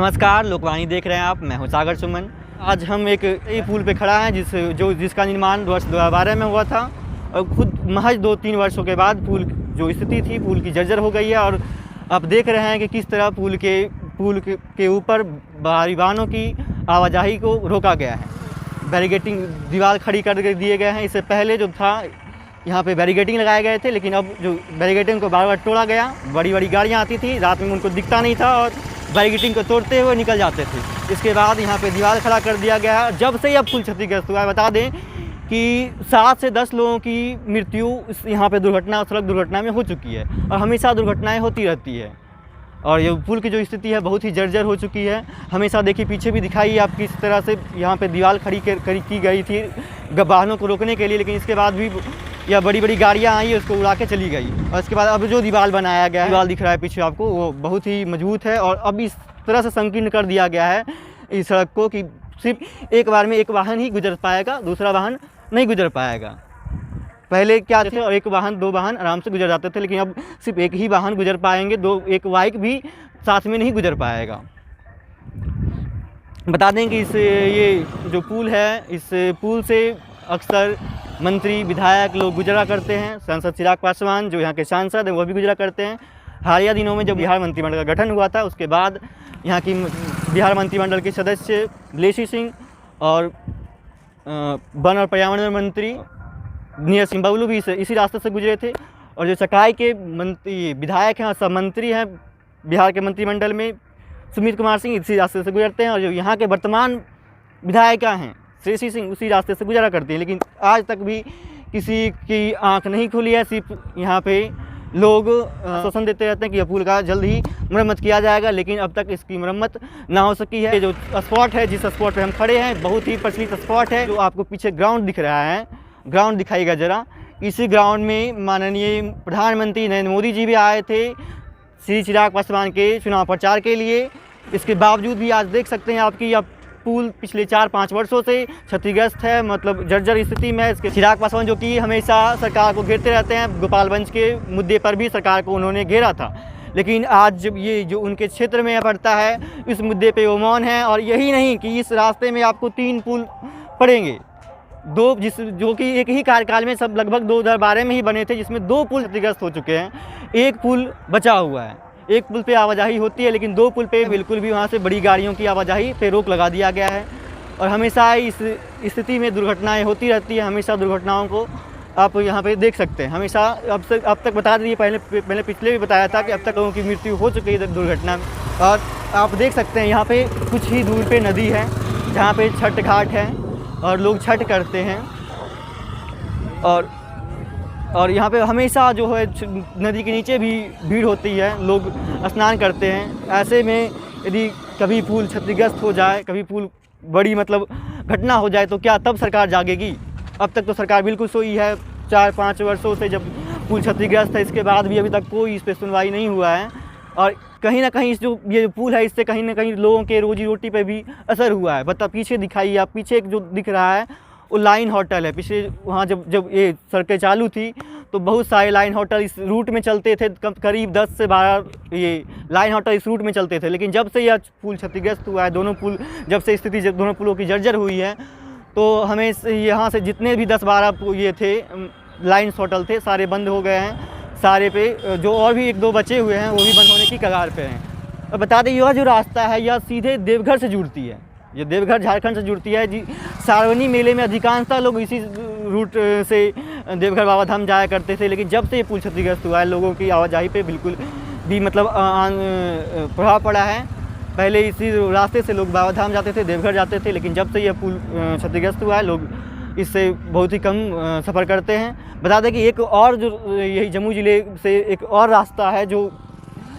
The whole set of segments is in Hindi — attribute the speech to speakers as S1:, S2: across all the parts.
S1: नमस्कार, लोकवाणी देख रहे हैं आप। मैं हूं सागर सुमन। आज हम एक पुल पे खड़ा है जिसका निर्माण वर्ष 2012 में हुआ था और खुद महज 2-3 वर्षों के बाद पुल जो स्थिति थी पुल की जर्जर हो गई है। और आप देख रहे हैं कि किस तरह पुल के ऊपर भारी वाहनों की आवाजाही को रोका गया है। बैरिकेडिंग दीवार खड़ी कर दिए गए हैं। इससे पहले जो था यहाँ पे बैरिकेडिंग लगाए गए थे, लेकिन अब जो बैरिकेडिंग को बार बार तोड़ा गया। बड़ी बड़ी गाड़ियाँ आती थी, रात में उनको दिखता नहीं था और बैरिकेडिंग को तोड़ते हुए निकल जाते थे। इसके बाद यहाँ पे दीवार खड़ा कर दिया गया है। जब से यह पुल क्षतिग्रस्त हुआ है, बता दें कि 7 से 10 लोगों की मृत्यु यहाँ पे सड़क दुर्घटना में हो चुकी है और हमेशा दुर्घटनाएं होती रहती है। और ये पुल की जो स्थिति है बहुत ही जर्जर हो चुकी है। हमेशा देखिए, पीछे भी दिखाई आप किस तरह से यहाँ पे दीवार खड़ी की गई थी वाहनों को रोकने के लिए, लेकिन इसके बाद भी या बड़ी बड़ी गाड़ियाँ आई उसको उड़ा के चली गई। और इसके बाद अब जो दीवार बनाया गया है, दीवार दिख रहा है पीछे आपको, वो बहुत ही मजबूत है। और अब इस तरह से संकीर्ण कर दिया गया है इस सड़क को कि सिर्फ एक बार में एक वाहन ही गुजर पाएगा, दूसरा वाहन नहीं गुजर पाएगा। पहले क्या थे, और 1 वाहन 2 वाहन आराम से गुजर जाते थे, लेकिन अब सिर्फ एक ही वाहन गुजर पाएंगे, एक बाइक भी साथ में नहीं गुजर पाएगा। बता दें कि ये जो पुल है, इस पुल से अक्सर मंत्री विधायक लोग गुजरा करते हैं। सांसद चिराग पासवान जो यहाँ के सांसद हैं वो भी गुजरा करते हैं। हालिया दिनों में जब बिहार मंत्रिमंडल का गठन हुआ था, उसके बाद यहाँ की बिहार मंत्रिमंडल के सदस्य लेसी सिंह और वन और पर्यावरण मंत्री नीरज सिंह बबलू भी इसी रास्ते से गुजरे थे। और जो चकाई के विधायक हैं और सब मंत्री हैं बिहार के मंत्रिमंडल में, सुमित कुमार सिंह इसी रास्ते से गुजरते हैं। और जो यहाँ के वर्तमान विधायिका हैं श्रेयसी सिंह उसी रास्ते से गुजरा करती है। लेकिन आज तक भी किसी की आंख नहीं खुली है। सिर्फ यहाँ पे लोग आश्वासन देते रहते हैं कि यह पुल का जल्द ही मरम्मत किया जाएगा, लेकिन अब तक इसकी मरम्मत ना हो सकी है। जो स्पॉट है, जिस स्पॉट पे हम खड़े हैं, बहुत ही प्रचलित स्पॉट है। जो आपको पीछे ग्राउंड दिख रहा है, ग्राउंड दिखाइएगा ज़रा। इसी ग्राउंड में माननीय प्रधानमंत्री नरेंद्र मोदी जी भी आए थे श्री चिराग पासवान के चुनाव प्रचार के लिए। इसके बावजूद भी आज देख सकते हैं आपकी पुल पिछले 4-5 वर्षों से क्षतिग्रस्त है, मतलब जर्जर स्थिति में है। इसके चिराग पासवान जो कि हमेशा सरकार को घेरते रहते हैं, गोपालगंज के मुद्दे पर भी सरकार को उन्होंने घेरा था, लेकिन आज जब ये जो उनके क्षेत्र में पड़ता है इस मुद्दे पे वो मौन है। और यही नहीं कि इस रास्ते में आपको 3 पुल पड़ेंगे, जो कि एक ही कार्यकाल में सब लगभग 2012 में ही बने थे, जिसमें 2 पुल क्षतिग्रस्त हो चुके हैं, 1 पुल बचा हुआ है। 1 पुल पे आवाजाही होती है, लेकिन 2 पुल पे बिल्कुल भी वहाँ से बड़ी गाड़ियों की आवाजाही पे रोक लगा दिया गया है। और हमेशा इस स्थिति में दुर्घटनाएं होती रहती है। हमेशा दुर्घटनाओं को आप यहाँ पे देख सकते हैं। हमेशा अब तक बता दिए, पहले पिछले भी बताया था कि अब तक लोगों की मृत्यु हो चुकी है दुर्घटना में। और आप देख सकते हैं यहाँ पे कुछ ही दूर पे नदी है जहाँ पे छठ घाट है और लोग छठ करते हैं। और यहाँ पे हमेशा जो है नदी के नीचे भी भीड़ होती है, लोग स्नान करते हैं। ऐसे में यदि कभी पुल क्षतिग्रस्त हो जाए, कभी पुल बड़ी घटना हो जाए, तो क्या तब सरकार जागेगी? अब तक तो सरकार बिल्कुल सोई है। 4-5 वर्षों से जब पुल क्षतिग्रस्त है, इसके बाद भी अभी तक कोई इस पर सुनवाई नहीं हुआ है। और कहीं ना कहीं ये पुल है, इससे कहीं ना कहीं लोगों के रोजी रोटी पे भी असर हुआ है। पीछे दिखाइए आप, पीछे जो दिख रहा है वो लाइन होटल है। पीछे वहाँ जब ये सड़कें चालू थी तो बहुत सारे लाइन होटल इस रूट में चलते थे। करीब 10 से 12 ये लाइन होटल इस रूट में चलते थे। लेकिन जब से यह पुल क्षतिग्रस्त हुआ है, दोनों पुल जब से स्थिति दोनों पुलों की जर्जर हुई है, तो हमें यहाँ से जितने भी 10-12 ये थे लाइन होटल थे, सारे बंद हो गए हैं। सारे पे जो और भी 1-2 बचे हुए हैं वो भी बंद होने की कगार पे हैं। और बता दें, यह जो रास्ता है यह सीधे देवघर से जुड़ती है। ये देवघर झारखंड से जुड़ती है जी। सार्वजनिक मेले में अधिकांशतः लोग इसी रूट से देवघर बाबा धाम जाया करते थे, लेकिन जब से ये पुल क्षतिग्रस्त हुआ है, लोगों की आवाजाही पे बिल्कुल भी प्रभाव पड़ा है। पहले इसी रास्ते से लोग बाबा धाम जाते थे, देवघर जाते थे, लेकिन जब से यह पुल क्षतिग्रस्त हुआ है, लोग इससे बहुत ही कम सफ़र करते हैं। बता दें कि एक और जो यही जम्मू ज़िले से एक और रास्ता है जो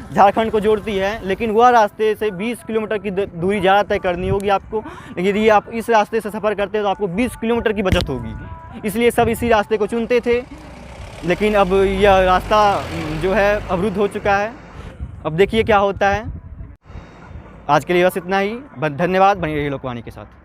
S1: झारखंड को जोड़ती है, लेकिन वह रास्ते से 20 किलोमीटर की दूरी ज़्यादा तय करनी होगी आपको। लेकिन यदि आप इस रास्ते से सफ़र करते हैं तो आपको 20 किलोमीटर की बचत होगी, इसलिए सब इसी रास्ते को चुनते थे। लेकिन अब यह रास्ता जो है अवरुद्ध हो चुका है। अब देखिए क्या होता है। आज के लिए बस इतना ही। धन्यवाद। बनी रहिए लोकवाणी के साथ।